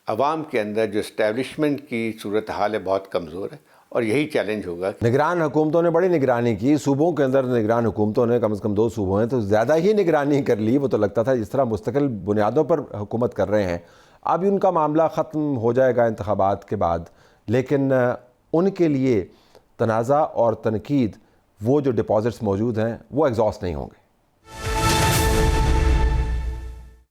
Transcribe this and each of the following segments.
عوام کے اندر جو اسٹیبلشمنٹ کی صورتحال ہے بہت کمزور ہے، اور یہی چیلنج ہوگا۔ نگران حکومتوں نے بڑی نگرانی کی، صوبوں کے اندر نگران حکومتوں نے کم از کم 2 صوبوں ہیں تو زیادہ ہی نگرانی کر لی۔ وہ تو لگتا تھا جس طرح مستقل بنیادوں پر حکومت کر رہے ہیں۔ اب ان کا معاملہ ختم ہو جائے گا انتخابات کے بعد، لیکن ان کے لیے تنازع اور تنقید، وہ جو ڈپازٹس موجود ہیں وہ ایگزاسٹ نہیں ہوں گے۔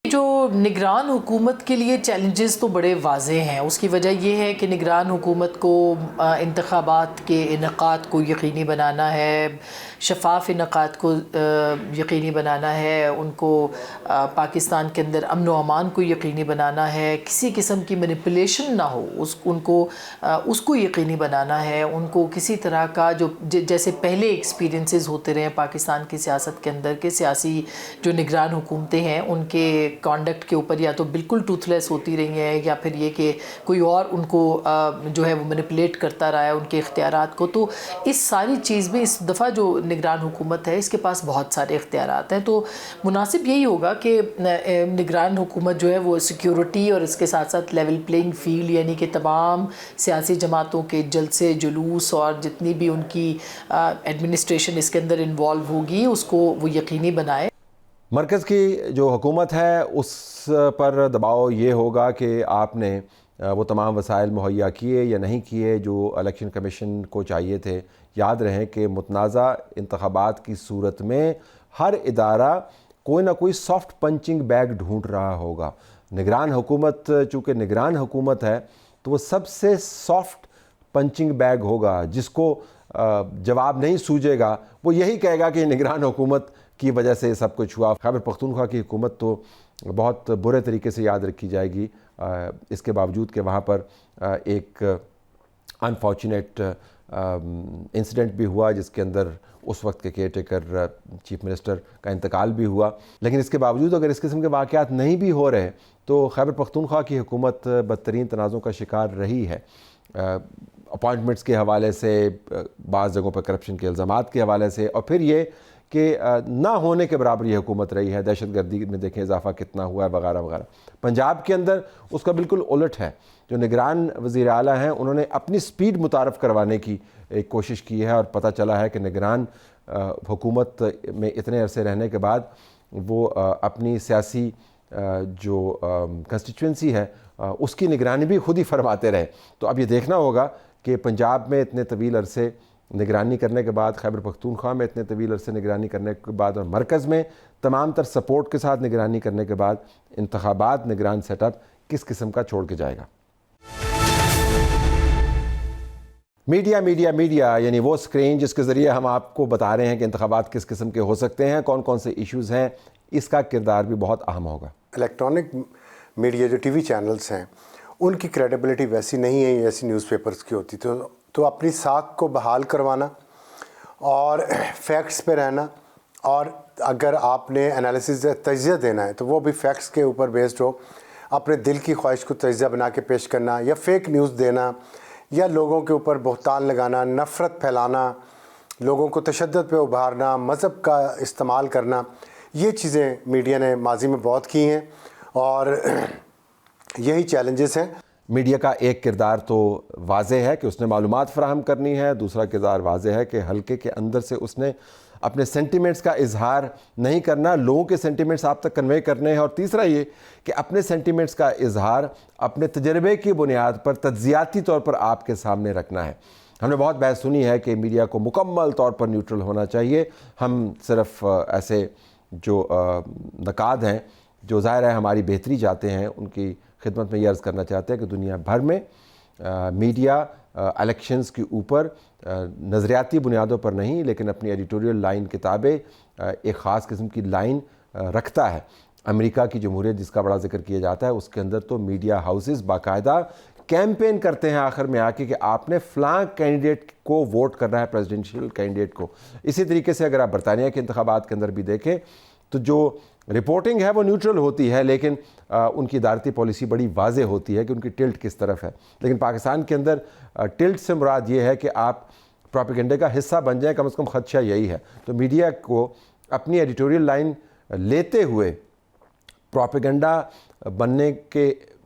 جو نگران حکومت کے لیے چیلنجز تو بڑے واضح ہیں۔ اس کی وجہ یہ ہے کہ نگران حکومت کو انتخابات کے انعقاد کو یقینی بنانا ہے، شفاف انعقاد کو یقینی بنانا ہے، ان کو پاکستان کے اندر امن و امان کو یقینی بنانا ہے، کسی قسم کی مینیپولیشن نہ ہو، اس کو یقینی بنانا ہے، ان کو کسی طرح کا جیسے پہلے ایکسپیرینسز ہوتے رہے پاکستان کی سیاست کے اندر کہ سیاسی جو نگران حکومتیں ہیں ان کے کانڈکٹ کے اوپر یا تو بالکل ٹوتھ لیس ہوتی رہی ہیں، یا پھر یہ کہ کوئی اور ان کو جو ہے وہ مینیپولیٹ کرتا رہا ہے ان کے اختیارات کو۔ تو اس ساری چیز میں اس دفعہ جو نگران حکومت ہے اس کے پاس بہت سارے اختیارات ہیں، تو مناسب یہی ہوگا کہ نگران حکومت جو ہے وہ سیکیورٹی اور اس کے ساتھ ساتھ لیول پلینگ فیلڈ، یعنی کہ تمام سیاسی جماعتوں کے جلسے جلوس اور جتنی بھی ان کی ایڈمنسٹریشن اس کے اندر انوالو ہوگی اس کو وہ یقینی بنائے۔ مرکز کی جو حکومت ہے اس پر دباؤ یہ ہوگا کہ آپ نے وہ تمام وسائل مہیا کیے یا نہیں کیے جو الیکشن کمیشن کو چاہیے تھے۔ یاد رہیں کہ متنازع انتخابات کی صورت میں ہر ادارہ کوئی نہ کوئی سافٹ پنچنگ بیگ ڈھونڈ رہا ہوگا۔ نگران حکومت چونکہ نگران حکومت ہے تو وہ سب سے سافٹ پنچنگ بیگ ہوگا، جس کو جواب نہیں سوجے گا وہ یہی کہے گا کہ نگران حکومت کی وجہ سے سب کچھ ہوا۔ خیبر پختونخوا کی حکومت تو بہت برے طریقے سے یاد رکھی جائے گی، اس کے باوجود کہ وہاں پر ایک انفارچونیٹ انسیڈنٹ بھی ہوا جس کے اندر اس وقت کے کیئر ٹیکر چیف منسٹر کا انتقال بھی ہوا، لیکن اس کے باوجود اگر اس قسم کے واقعات نہیں بھی ہو رہے تو خیبر پختونخوا کی حکومت بدترین تنازعوں کا شکار رہی ہے۔ اپوائنٹمنٹس کے حوالے سے، بعض جگہوں پر کرپشن کے الزامات کے حوالے سے، اور پھر یہ کہ نہ ہونے کے برابر یہ حکومت رہی ہے۔ دہشت گردی میں دیکھیں اضافہ کتنا ہوا ہے وغیرہ وغیرہ۔ پنجاب کے اندر اس کا بالکل الٹ ہے۔ جو نگران وزیر اعلیٰ ہیں انہوں نے اپنی سپیڈ متعارف کروانے کی ایک کوشش کی ہے، اور پتہ چلا ہے کہ نگران حکومت میں اتنے عرصے رہنے کے بعد وہ اپنی سیاسی جو کنسٹیچوئنسی ہے اس کی نگرانی بھی خود ہی فرماتے رہے۔ تو اب یہ دیکھنا ہوگا کہ پنجاب میں اتنے طویل عرصے نگرانی کرنے کے بعد، خیبر پختونخوا میں اتنے طویل عرصے نگرانی کرنے کے بعد، اور مرکز میں تمام تر سپورٹ کے ساتھ نگرانی کرنے کے بعد انتخابات نگران سیٹ اپ کس قسم کا چھوڑ کے جائے گا۔ میڈیا میڈیا میڈیا یعنی وہ اسکرین جس کے ذریعے ہم آپ کو بتا رہے ہیں کہ انتخابات کس قسم کے ہو سکتے ہیں، کون کون سے ایشوز ہیں، اس کا کردار بھی بہت اہم ہوگا۔ الیکٹرانک میڈیا جو ٹی وی چینلز ہیں ان کی کریڈیبلٹی ویسی نہیں ہے جیسی نیوز پیپرز کی ہوتی، تو اپنی ساکھ کو بحال کروانا اور فیکٹس پہ رہنا، اور اگر آپ نے انالیسز تجزیہ دینا ہے تو وہ بھی فیکٹس کے اوپر بیسڈ ہو، اپنے دل کی خواہش کو تجزیہ بنا کے پیش کرنا، یا فیک نیوز دینا، یا لوگوں کے اوپر بہتان لگانا، نفرت پھیلانا، لوگوں کو تشدد پہ ابھارنا، مذہب کا استعمال کرنا، یہ چیزیں میڈیا نے ماضی میں بہت کی ہیں، اور یہی چیلنجز ہیں۔ میڈیا کا ایک کردار تو واضح ہے کہ اس نے معلومات فراہم کرنی ہے، دوسرا کردار واضح ہے کہ حلقے کے اندر سے اس نے اپنے سینٹیمنٹس کا اظہار نہیں کرنا، لوگوں کے سینٹیمنٹس آپ تک کنوے کرنے ہیں، اور تیسرا یہ کہ اپنے سینٹیمنٹس کا اظہار اپنے تجربے کی بنیاد پر تجزیاتی طور پر آپ کے سامنے رکھنا ہے۔ ہم نے بہت بحث سنی ہے کہ میڈیا کو مکمل طور پر نیوٹرل ہونا چاہیے، ہم صرف ایسے جو نقاد ہیں جو ظاہر ہے ہماری بہتری چاہتے ہیں ان کی خدمت میں یہ عرض کرنا چاہتے ہیں کہ دنیا بھر میں میڈیا الیکشنز کے اوپر نظریاتی بنیادوں پر نہیں لیکن اپنی ایڈیٹوریل لائن کتابیں ایک خاص قسم کی لائن رکھتا ہے۔ امریکہ کی جمہوریت جس کا بڑا ذکر کیا جاتا ہے اس کے اندر تو میڈیا ہاؤسز باقاعدہ کیمپین کرتے ہیں آخر میں آ کے کہ آپ نے فلاں کینڈیڈیٹ کو ووٹ کرنا ہے، پریزیڈنشیل کینڈیڈیٹ کو۔ اسی طریقے سے اگر آپ برطانیہ کے انتخابات کے اندر بھی دیکھیں تو جو رپورٹنگ ہے وہ نیوٹرل ہوتی ہے، لیکن ان کی ادارتی پالیسی بڑی واضح ہوتی ہے کہ ان کی ٹلٹ کس طرف ہے۔ لیکن پاکستان کے اندر ٹلٹ سے مراد یہ ہے کہ آپ پروپیگنڈے کا حصہ بن جائیں، کم از کم خدشہ یہی ہے۔ تو میڈیا کو اپنی ایڈیٹوریل لائن لیتے ہوئے پروپیگنڈا بننے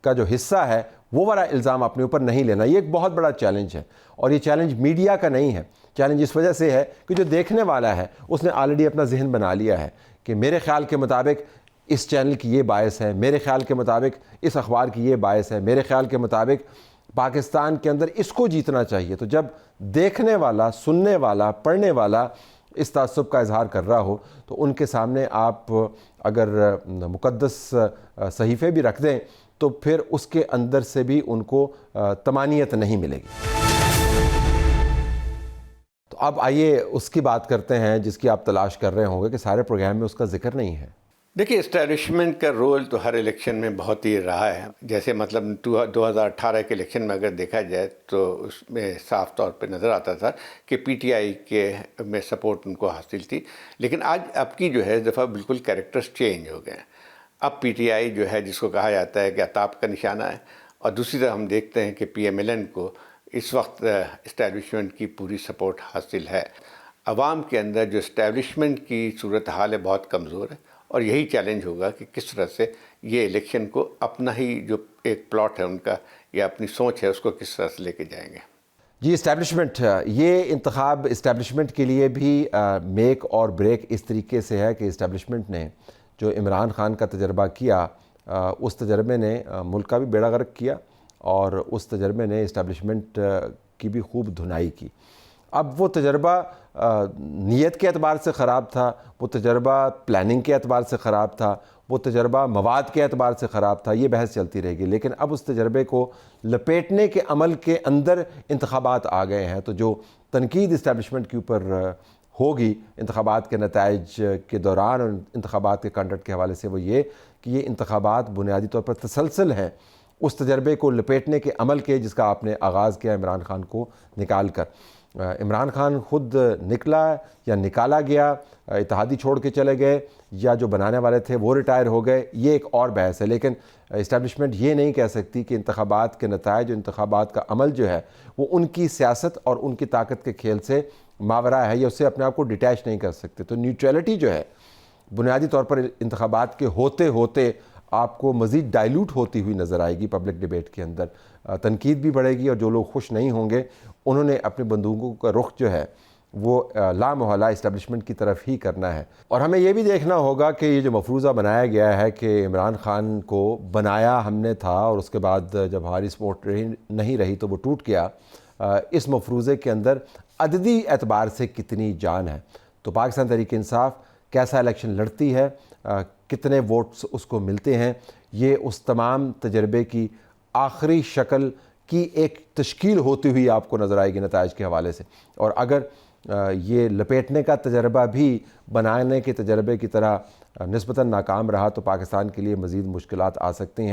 کا جو حصہ ہے وہ والا الزام اپنے اوپر نہیں لینا. یہ ایک بہت بڑا چیلنج ہے, اور یہ چیلنج میڈیا کا نہیں ہے. چیلنج اس وجہ سے ہے کہ جو دیکھنے والا ہے اس نے آلریڈی اپنا ذہن بنا لیا ہے کہ میرے خیال کے مطابق اس چینل کی یہ باعث ہے, میرے خیال کے مطابق اس اخبار کی یہ باعث ہے, میرے خیال کے مطابق پاکستان کے اندر اس کو جیتنا چاہیے. تو جب دیکھنے والا, سننے والا, پڑھنے والا اس تعصب کا اظہار کر رہا ہو تو ان کے سامنے آپ اگر مقدس صحیفے بھی رکھ دیں تو پھر اس کے اندر سے بھی ان کو طمانینت نہیں ملے گی. تو اب آئیے اس کی بات کرتے ہیں جس کی آپ تلاش کر رہے ہوں گے کہ سارے پروگرام میں اس کا ذکر نہیں ہے. دیکھیے, اسٹیبلشمنٹ کا رول تو ہر الیکشن میں بہت ہی رہا ہے. جیسے مطلب 2018 کے الیکشن میں اگر دیکھا جائے تو اس میں صاف طور پہ نظر آتا تھا کہ پی ٹی آئی کے میں سپورٹ ان کو حاصل تھی. لیکن اب کی جو ہے اس دفعہ بالکل کریکٹرز چینج ہو گئے ہیں. اب پی ٹی آئی جو ہے جس کو کہا جاتا ہے کہ عطاب کا نشانہ ہے, اور دوسری طرف ہم دیکھتے ہیں کہ پی ایم ایل این کو اس وقت اسٹیبلشمنٹ کی پوری سپورٹ حاصل ہے. عوام کے اندر جو اسٹیبلشمنٹ کی صورتحال ہے بہت کمزور ہے, اور یہی چیلنج ہوگا کہ کس طرح سے یہ الیکشن کو اپنا ہی جو ایک پلاٹ ہے ان کا یا اپنی سوچ ہے اس کو کس طرح سے لے کے جائیں گے. جی, اسٹیبلشمنٹ, یہ انتخاب اسٹیبلشمنٹ کے لیے بھی میک اور بریک اس طریقے سے ہے کہ اسٹیبلشمنٹ نے جو عمران خان کا تجربہ کیا, اس تجربے نے ملک کا بھی بیڑا غرق کیا, اور اس تجربے نے اسٹیبلشمنٹ کی بھی خوب دھنائی کی. اب وہ تجربہ نیت کے اعتبار سے خراب تھا, وہ تجربہ پلاننگ کے اعتبار سے خراب تھا, وہ تجربہ مواد کے اعتبار سے خراب تھا, یہ بحث چلتی رہے گی. لیکن اب اس تجربے کو لپیٹنے کے عمل کے اندر انتخابات آ گئے ہیں. تو جو تنقید اسٹیبلشمنٹ کے اوپر ہوگی انتخابات کے نتائج کے دوران اور انتخابات کے کنڈکٹ کے حوالے سے, وہ یہ کہ یہ انتخابات بنیادی طور پر تسلسل ہیں اس تجربے کو لپیٹنے کے عمل کے جس کا آپ نے آغاز کیا عمران خان کو نکال کر. عمران خان خود نکلا یا نکالا گیا, اتحادی چھوڑ کے چلے گئے, یا جو بنانے والے تھے وہ ریٹائر ہو گئے, یہ ایک اور بحث ہے. لیکن اسٹیبلشمنٹ یہ نہیں کہہ سکتی کہ انتخابات کے نتائج, انتخابات کا عمل جو ہے وہ ان کی سیاست اور ان کی طاقت کے کھیل سے ماورا ہے, یا اس سے اپنے آپ کو ڈیٹیچ نہیں کر سکتے. تو نیوٹریلٹی جو ہے بنیادی طور پر انتخابات کے ہوتے ہوتے آپ کو مزید ڈائیلوٹ ہوتی ہوئی نظر آئے گی پبلک ڈیبیٹ کے اندر. تنقید بھی بڑھے گی, اور جو لوگ خوش نہیں ہوں گے انہوں نے اپنی بندوقوں کا رخ جو ہے وہ لامحالہ اسٹیبلشمنٹ کی طرف ہی کرنا ہے. اور ہمیں یہ بھی دیکھنا ہوگا کہ یہ جو مفروضہ بنایا گیا ہے کہ عمران خان کو بنایا ہم نے تھا, اور اس کے بعد جب ہماری سپورٹ نہیں رہی تو وہ ٹوٹ گیا, اس مفروضے کے اندر عددی اعتبار سے کتنی جان ہے. تو پاکستان تحریک انصاف کیسا الیکشن لڑتی ہے, کتنے ووٹس اس کو ملتے ہیں, یہ اس تمام تجربے کی آخری شکل کی ایک تشکیل ہوتی ہوئی آپ کو نظر آئے گی نتائج کے حوالے سے. اور اگر یہ لپیٹنے کا تجربہ بھی بنانے کے تجربے کی طرح نسبتاً ناکام رہا تو پاکستان کے لیے مزید مشکلات آ سکتی ہیں.